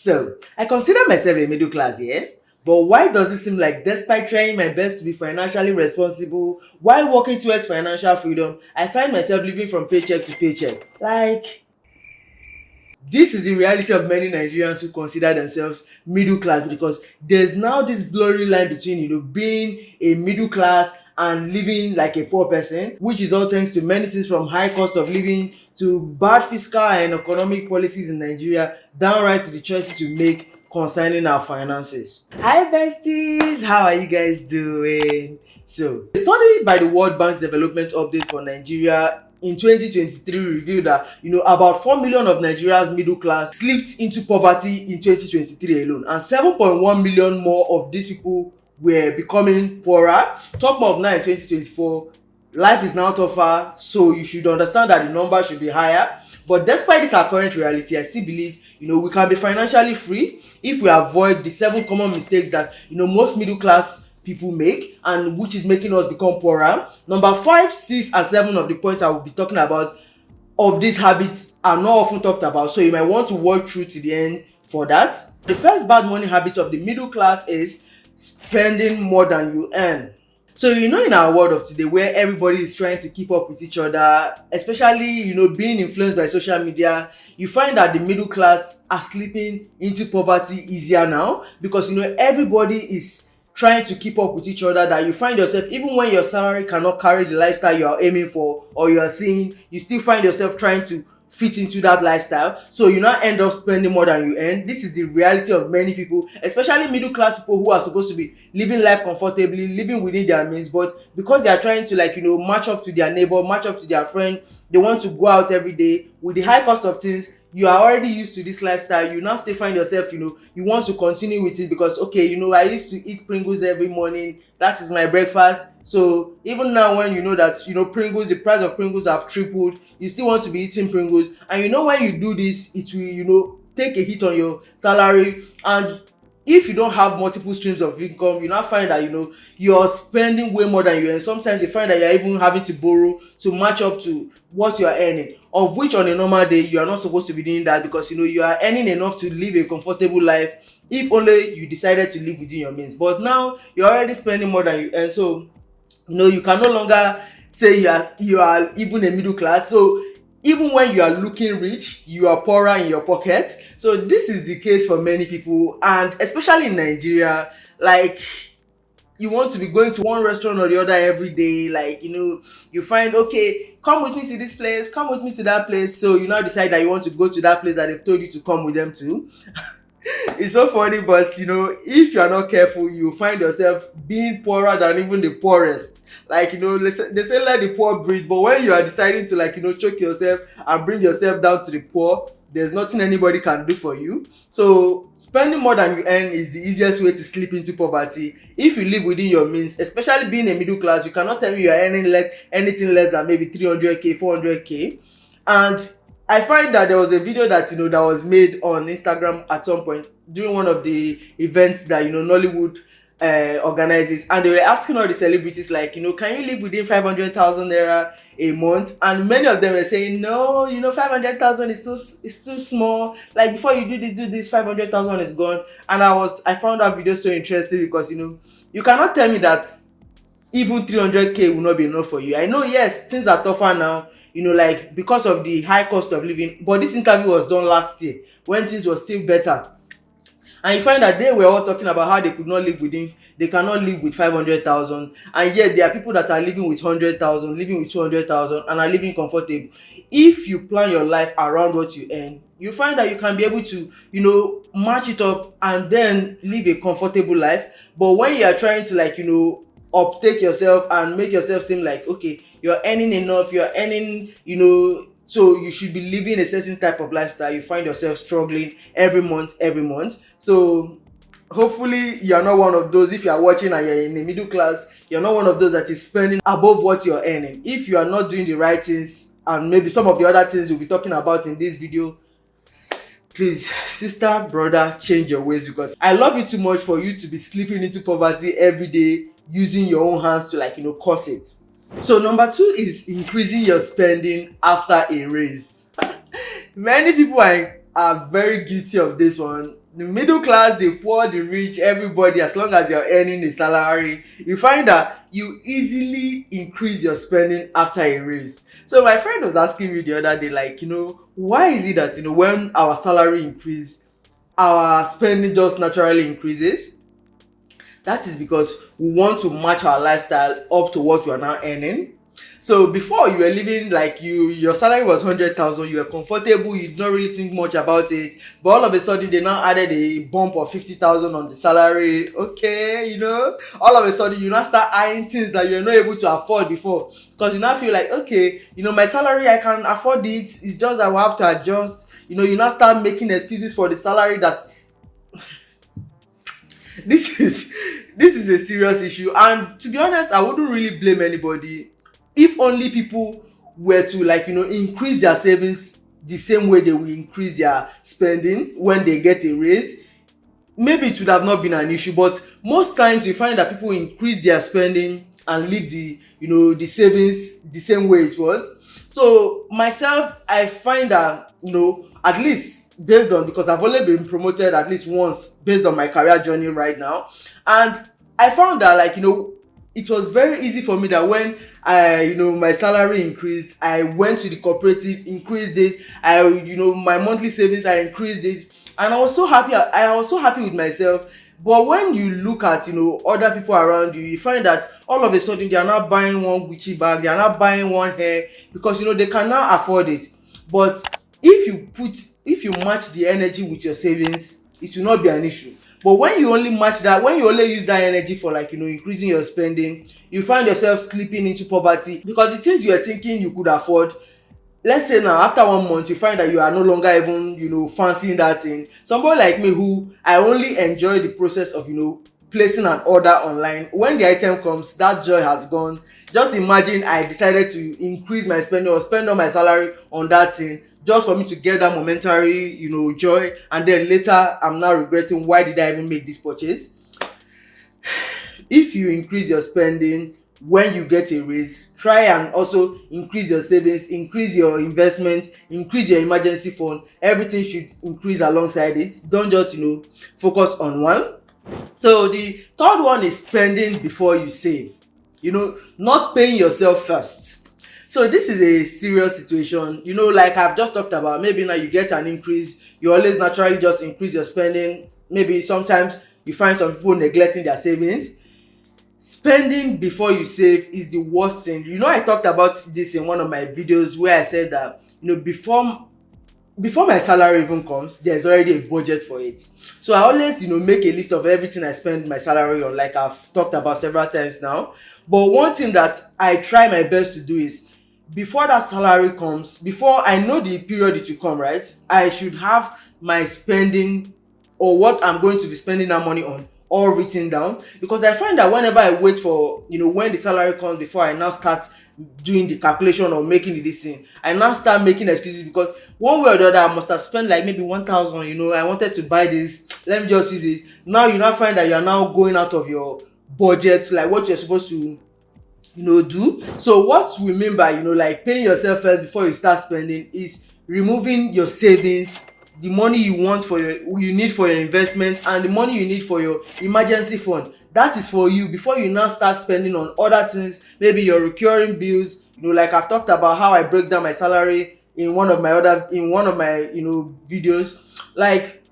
So, I consider myself a middle class, yeah? But why does it seem like despite trying my best to be financially responsible while working towards financial freedom, I find myself living from paycheck to paycheck? Like, this is the reality of many Nigerians who consider themselves middle class, because there's now this blurry line between being a middle class and living like a poor person, which is all thanks to many things from high cost of living to bad fiscal and economic policies in Nigeria, downright to the choices we make concerning our finances. Hi besties, how are you guys doing? So, a study by the World Bank's Development Update for Nigeria in 2023 revealed that about 4 million of Nigeria's middle class slipped into poverty in 2023 alone, and 7.1 million more of these people were becoming poorer. Top of now in 2024, life is now tougher, so you should understand that the number should be higher. But despite this our current reality, I still believe we can be financially free if we avoid the 7 common mistakes that most middle class people make, and which is making us become poorer. Number 5, 6, and 7 of the points I will be talking about of these habits are not often talked about, so you might want to watch through to the end for that. The first bad money habit of the middle class is spending more than you earn. So in our world of today, where everybody is trying to keep up with each other, especially being influenced by social media, you find that the middle class are slipping into poverty easier now, because everybody is trying to keep up with each other, that you find yourself, even when your salary cannot carry the lifestyle you are aiming for or you are seeing, you still find yourself trying to fit into that lifestyle, so you now end up spending more than you earn. This is the reality of many people, especially middle class people who are supposed to be living life comfortably, living within their means, but because they are trying to match up to their neighbor, match up to their friend, they want to go out every day with the high cost of things. You are already used to this lifestyle, you now still find yourself you want to continue with it, because okay, I used to eat Pringles every morning, that is my breakfast. So even now, when that Pringles, the price of Pringles have tripled, you still want to be eating Pringles. And when you do this, it will take a hit on your salary. And if you don't have multiple streams of income, you now find that you're spending way more than you earn. Sometimes you find that you're even having to borrow to match up to what you are earning, of which on a normal day you are not supposed to be doing that, because you are earning enough to live a comfortable life if only you decided to live within your means. But now you're already spending more than you earn, so you can no longer say you are even a middle class. So even when you are looking rich, you are poorer in your pocket. So this is the case for many people, and especially in Nigeria. Like, you want to be going to one restaurant or the other every day, you find, okay, come with me to this place, come with me to that place, so you now decide that you want to go to that place that they've told you to come with them to. It's so funny, but if you are not careful, you find yourself being poorer than even the poorest. They say let the poor breathe, but when you are deciding to choke yourself and bring yourself down to the poor, there's nothing anybody can do for you. So spending more than you earn is the easiest way to slip into poverty if you live within your means. Especially being a middle class, you cannot tell me you are earning anything less than maybe 300k, 400k. And I find that there was a video that that was made on Instagram at some point during one of the events that Nollywood organizes, and they were asking all the celebrities, can you live within 500,000 naira a month? And many of them were saying, no, 500,000 is too small. Like, before you do this, 500,000 is gone. And I found that video so interesting, because you cannot tell me that even 300k will not be enough for you. I know, yes, things are tougher now, because of the high cost of living, but this interview was done last year when things were still better. And you find that they were all talking about how they cannot live with 500,000, and yet there are people that are living with 100,000, living with 200,000, and are living comfortable. If you plan your life around what you earn, you find that you can be able to match it up and then live a comfortable life. But when you are trying to uptake yourself and make yourself seem like, okay, you're earning enough, you're earning so you should be living a certain type of lifestyle, you find yourself struggling every month. So hopefully you're not one of those. If you are watching and you're in the middle class, you're not one of those that is spending above what you're earning. If you are not doing the right things, and maybe some of the other things we'll be talking about in this video, please, sister, brother, change your ways, because I love you too much for you to be slipping into poverty every day using your own hands to cause it. So number 2 is increasing your spending after a raise. Many people are are very guilty of this one. The middle class, the poor, the rich, everybody, as long as you're earning a salary, you find that you easily increase your spending after a raise. So my friend was asking me the other day, like, why is it that, when our salary increase, our spending just naturally increases? That is because we want to match our lifestyle up to what we are now earning. So before, you were living like your salary was 100,000, you were comfortable, you did not really think much about it. But all of a sudden they now added a bump of 50,000 on the salary. Okay, all of a sudden you now start eyeing things that you're not able to afford before, because you now feel like, okay, my salary, I can afford it. It's just that we have to adjust. You now start making excuses for the salary. That this is this is a serious issue, and to be honest, I wouldn't really blame anybody if only people were to, like, increase their savings the same way they will increase their spending when they get a raise. Maybe it would have not been an issue, but most times you find that people increase their spending and leave the savings the same way it was. So myself, I find that, at least based on, because I've only been promoted at least once based on my career journey right now, and I found that, like, it was very easy for me that when my salary increased, I went to the cooperative, increased it. My monthly savings, I increased it, and I was so happy with myself. But when you look at other people around you, you find that all of a sudden they are now buying one Gucci bag, they are now buying one hair, because they can now afford it. But if you match the energy with your savings, it will not be an issue. But when you only match that, when you only use that energy for, like, increasing your spending, you find yourself slipping into poverty, because the things you are thinking you could afford, let's say now after 1 month you find that you are no longer even fancying that thing. Somebody like me, who I only enjoy the process of placing an order online, when the item comes, that joy has gone. Just imagine I decided to increase my spending or spend all my salary on that thing, just for me to get that momentary joy, and then later I'm now regretting, why did I even make this purchase? If you increase your spending when you get a raise, try and also increase your savings, increase your investment, increase your emergency fund. Everything should increase alongside it. Don't just focus on one. So the third one is spending before you save. Not paying yourself first. So this is a serious situation. Like I've just talked about, maybe now you get an increase, you always naturally just increase your spending. Maybe sometimes you find some people neglecting their savings. Spending before you save is the worst thing. I talked about this in one of my videos, where I said that before my salary even comes, there's already a budget for it. So I always make a list of everything I spend my salary on, like I've talked about several times now. But one thing that I try my best to do is, before that salary comes, before I know the period it will come, right, I should have my spending, or what I'm going to be spending that money on, all written down. Because I find that whenever I wait for when the salary comes before I now start doing the calculation or making the decision, I now start making excuses, because one way or the other I must have spent like maybe 1,000. I wanted to buy this, let me just use it. Now you now find that you are now going out of your budget, like what you're supposed to do. So what we mean by like paying yourself first before you start spending is removing your savings, the money you need for your investment, and the money you need for your emergency fund. That is for you before you now start spending on other things, maybe your recurring bills. Like I've talked about how I break down my salary in one of my videos. Like,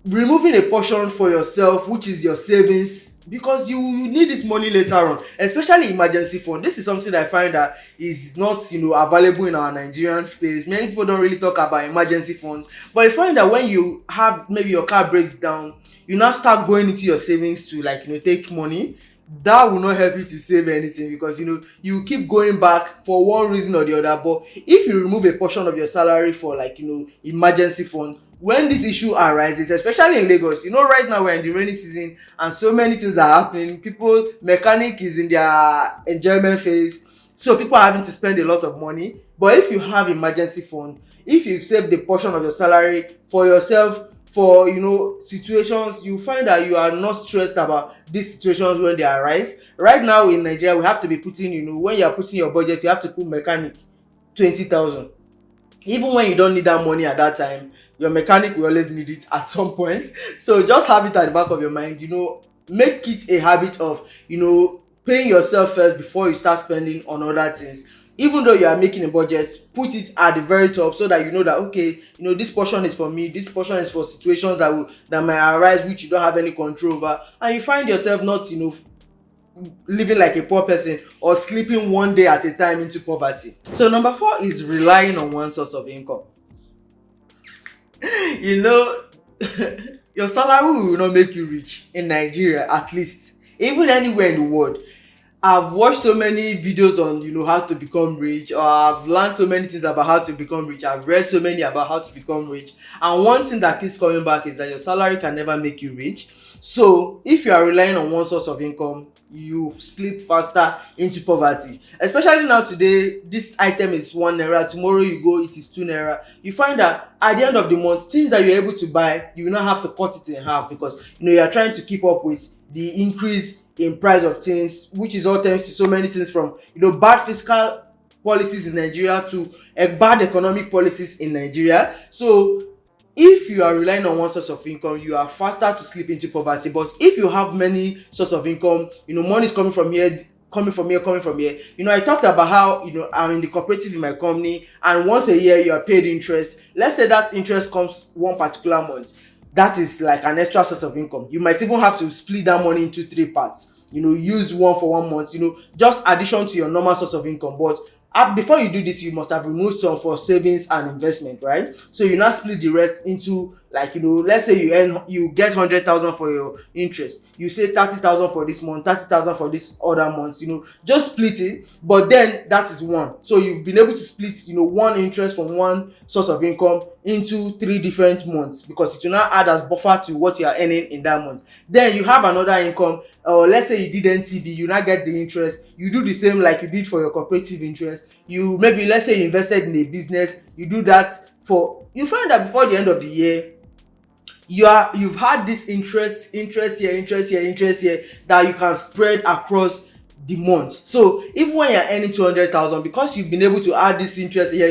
removing a portion for yourself, which is your savings, because you need this money later on, especially emergency fund. This is something I find that is not available in our Nigerian space. Many people don't really talk about emergency funds, but I find that when you have, maybe your car breaks down, you now start going into your savings to, like, take money. That will not help you to save anything, because you keep going back for one reason or the other. But if you remove a portion of your salary for, like, emergency fund, when this issue arises, especially in Lagos, right now we're in the rainy season and so many things are happening. Mechanic is in their enjoyment phase, so people are having to spend a lot of money. But if you have emergency fund, if you save the portion of your salary for yourself, for situations, you find that you are not stressed about these situations when they arise. Right now in Nigeria, we have to be putting, when you are putting your budget, you have to put mechanic 20,000. Even when you don't need that money at that time, your mechanic will always need it at some point. So just have it at the back of your mind, make it a habit of, paying yourself first before you start spending on other things. Even though you are making a budget, put it at the very top so that you know that, okay, this portion is for me, this portion is for situations that might arise which you don't have any control over, and you find yourself not, living like a poor person or sleeping one day at a time into poverty. So number 4 is relying on one source of income. you know your salary will not make you rich in Nigeria, at least, even anywhere in the world. I've watched so many videos on, how to become rich, or I've learned so many things about how to become rich. I've read so many about how to become rich. And one thing that keeps coming back is that your salary can never make you rich. So if you are relying on one source of income, you slip faster into poverty. Especially now today, this item is 1 naira. Tomorrow you go, it is 2 naira. You find that at the end of the month, things that you're able to buy, you will not have to cut it in half, because you are trying to keep up with the increase in price of things, which is all thanks to so many things, from bad fiscal policies in Nigeria to bad economic policies in Nigeria. So if you are relying on one source of income, you are faster to slip into poverty. But if you have many sources of income, money is coming from here, coming from here. I talked about how I'm in the cooperative in my company, and once a year you are paid interest. Let's say that interest comes one particular month. That is like an extra source of income. You might even have to split that money into 3 parts. Use one for 1 month. Just addition to your normal source of income. But before you do this, you must have removed some for savings and investment, right? So you now split the rest into, like, let's say you get 100,000 for your interest. You say 30,000 for this month, 30,000 for this other month. Just split it. But then that is one. So you've been able to split, one interest from one source of income into 3 different months, because it will now add as buffer to what you are earning in that month. Then you have another income, or let's say you did NTB, you now get the interest. You do the same like you did for your cooperative interest. You maybe, let's say you invested in a business, you do that. You find that before the end of the year, you've had this interest here that you can spread across the month. So even when you're earning 200,000, because you've been able to add this interest here,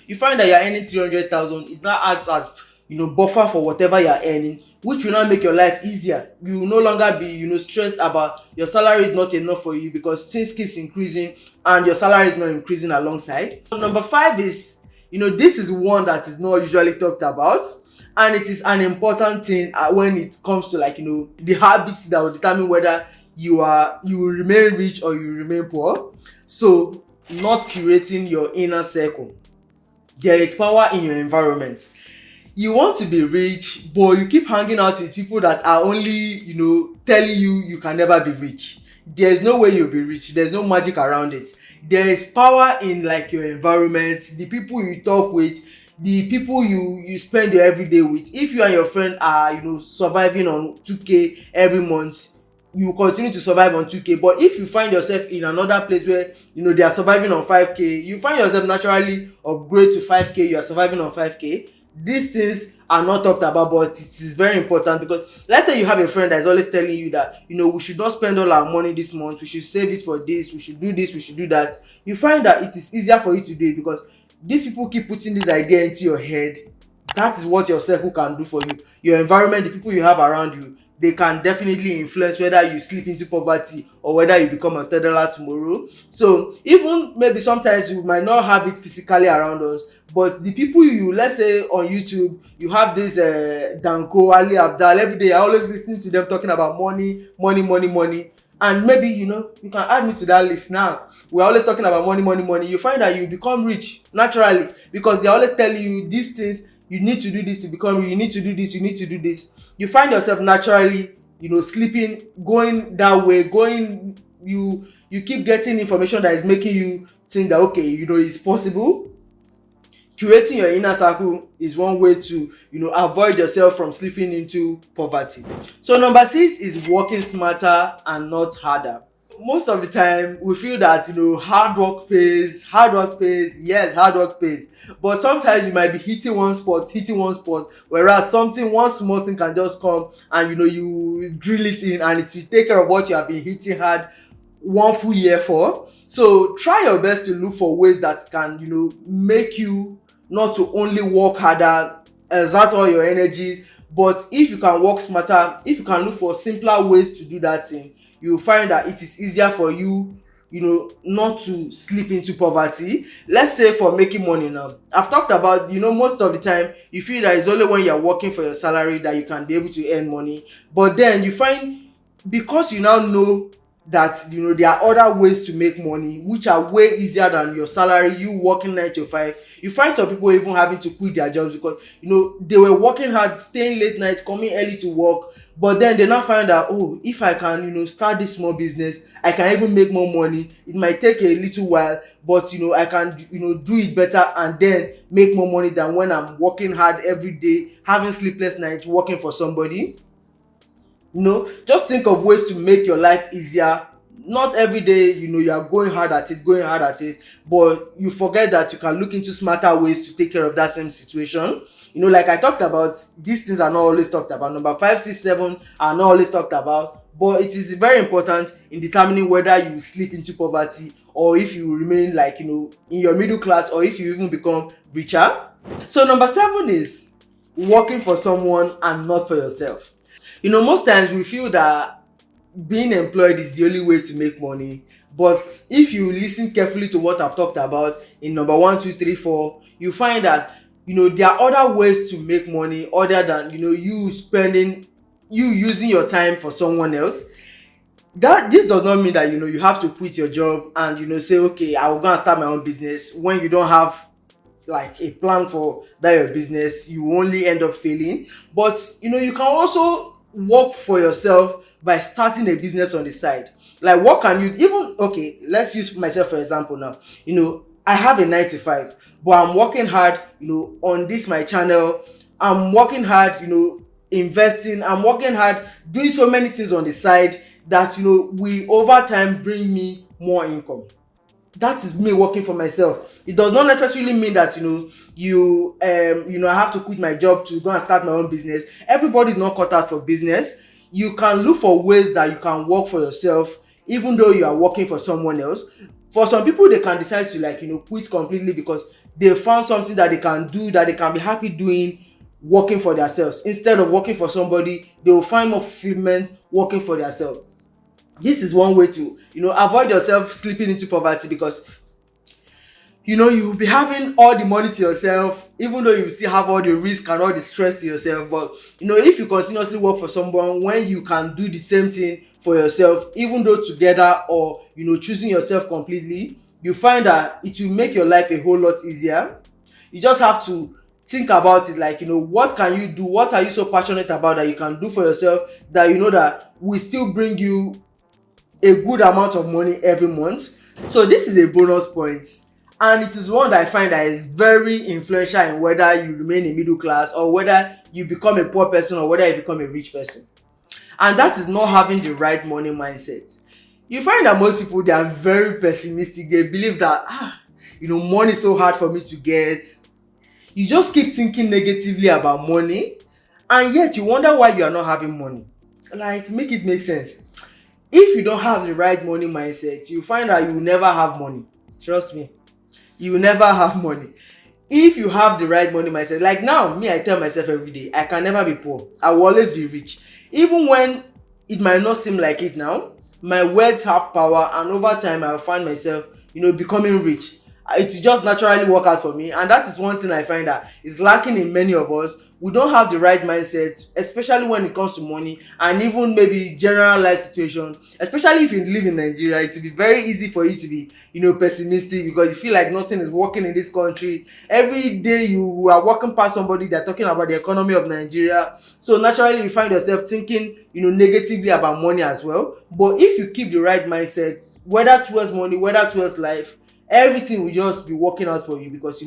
you find that you're earning 300,000. It now adds as buffer for whatever you're earning, which will now make your life easier. You will no longer be stressed about your salary is not enough for you, because things keeps increasing and your salary is not increasing alongside. So number 5 is, this is one that is not usually talked about, and it is an important thing when it comes to, like, the habits that will determine whether you will remain rich or you remain poor. So not curating your inner circle. There is power in your environment. You want to be rich, but you keep hanging out with people that are only telling you can never be rich. There's no way you'll be rich. There's no magic around it. There is power in, like, your environment, the people you talk with, the people you spend your everyday with. If you and your friend are surviving on 2k every month, you continue to survive on 2k. But if you find yourself in another place where they are surviving on 5k, you find yourself naturally upgrade to 5k. You are surviving on 5k. These things are not talked about, but it is very important, because let's say you have a friend that is always telling you that we should not spend all our money this month, we should save it for this, we should do this, we should do that. You find that it is easier for you to do it, because these people keep putting this idea into your head. That is what your circle can do for you. Your environment, the people you have around you, they can definitely influence whether you slip into poverty or whether you become a $10 tomorrow. So even maybe sometimes you might not have it physically around us, but the people let's say on YouTube, you have this Danko, Ali Abdal. Every day I always listen to them talking about money, money, money, money. And maybe you can add me to that list now. We're always talking about money, money, money. You find that you become rich naturally, because they're always telling you these things. You need to do this to become rich. You need to do this, you need to do this. You find yourself naturally sleeping, going that way, you keep getting information that is making you think that, okay, it's possible. Curating your inner circle is one way to avoid yourself from slipping into poverty. So number 6 is working smarter and not harder. Most of the time we feel that hard work pays. Yes, hard work pays, but sometimes you might be hitting one spot, whereas one small thing can just come and you drill it in, and it will take care of what you have been hitting hard one full year for. So try your best to look for ways that can make you not to only work harder, exert all your energies, but if you can work smarter, if you can look for simpler ways to do that thing, you will find that it is easier for you, not to slip into poverty. Let's say for making money now, I've talked about, most of the time you feel that it's only when you're working for your salary that you can be able to earn money, but then you find, because you now know that there are other ways to make money which are way easier than your salary, you working 9 to 5. You find some people even having to quit their jobs because they were working hard, staying late night, coming early to work, but then they now find out, oh, if I can start this small business, I can even make more money. It might take a little while, but I can do it better and then make more money than when I'm working hard every day, having sleepless nights, working for somebody. Just think of ways to make your life easier. Not every day you are going hard at it, but you forget that you can look into smarter ways to take care of that same situation. Like I talked about, these things are not always talked about. Number 5, 6, 7 are not always talked about, but it is very important in determining whether you slip into poverty or if you remain like in your middle class, or if you even become richer. So number 7 is working for someone and not for yourself. Most times we feel that being employed is the only way to make money, but if you listen carefully to what I've talked about in number 1, 2, 3, 4, you find that there are other ways to make money other than you using your time for someone else. That this does not mean that you have to quit your job and say, okay, I will go and start my own business, when you don't have like a plan for that your business. You only end up failing. But you can also work for yourself by starting a business on the side. Like, what can you even, okay, let's use myself for example now. I have a 9 to 5, but I'm working hard on this my channel. I'm working hard investing. I'm working hard doing so many things on the side that we over time bring me more income. That is me working for myself. It does not necessarily mean that I have to quit my job to go and start my own business. Everybody's not cut out for business. You can look for ways that you can work for yourself even though you are working for someone else. For some people, they can decide to quit completely because they found something that they can do, that they can be happy doing, working for themselves. Instead of working for somebody, they will find more fulfillment working for themselves. This is one way to avoid yourself slipping into poverty, because you will be having all the money to yourself, even though you still have all the risk and all the stress to yourself. But if you continuously work for someone when you can do the same thing for yourself, even though together, or choosing yourself completely, you find that it will make your life a whole lot easier. You just have to think about it, like what can you do, what are you so passionate about that you can do for yourself, that that will still bring you a good amount of money every month. So this is a bonus point, and it is one that I find that is very influential in whether you remain a middle class, or whether you become a poor person, or whether you become a rich person. And that is not having the right money mindset. You find that most people, they are very pessimistic. They believe that money is so hard for me to get. You just keep thinking negatively about money, and yet you wonder why you are not having money. Like, make it make sense. If you don't have the right money mindset, you find that you will never have money. Trust me, you will never have money. If you have the right money mindset, like now, me, I tell myself every day, I can never be poor. I will always be rich. Even when it might not seem like it now, my words have power, and over time I will find myself becoming rich. It will just naturally work out for me, and that is one thing I find that is lacking in many of us. We don't have the right mindset, especially when it comes to money, and even maybe general life situation. Especially if you live in Nigeria, it will be very easy for you to be pessimistic, because you feel like nothing is working in this country. Every day you are walking past somebody, they're talking about the economy of Nigeria, so naturally you find yourself thinking negatively about money as well. But if you keep the right mindset, whether towards money, whether towards life, everything will just be working out for you, because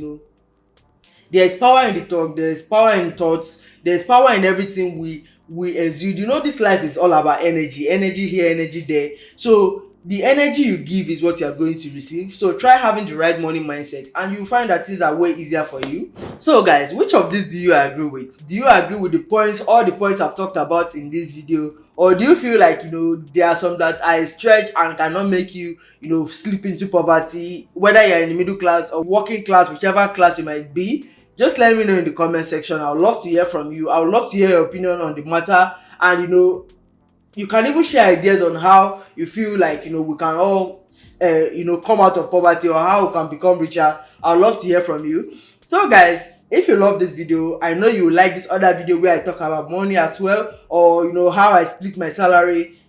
there is power in the talk, there is power in thoughts, there is power in everything we exude. This life is all about energy here, energy there. So the energy you give is what you are going to receive. So try having the right money mindset and you'll find that things are way easier for you. So guys, which of these do you agree with? Do you agree with the points, all the points I've talked about in this video? Or do you feel like, there are some that are stretch and cannot make you, slip into poverty, whether you're in the middle class or working class, whichever class you might be? Just let me know in the comment section. I would love to hear from you. I would love to hear your opinion on the matter. And you can even share ideas on how you feel like we can all come out of poverty, or how we can become richer. I'd love to hear from you. So guys, if you love this video, I know you will like this other video where I talk about money as well, or how I split my salary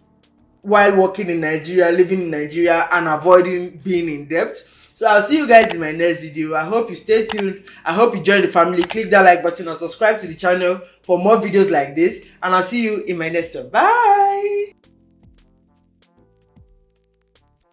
while working in Nigeria, living in Nigeria, and avoiding being in debt. So I'll see you guys in my next video. I hope you stay tuned. I hope you join the family. Click that like button and subscribe to the channel for more videos like this. And I'll see you in my next one. Bye.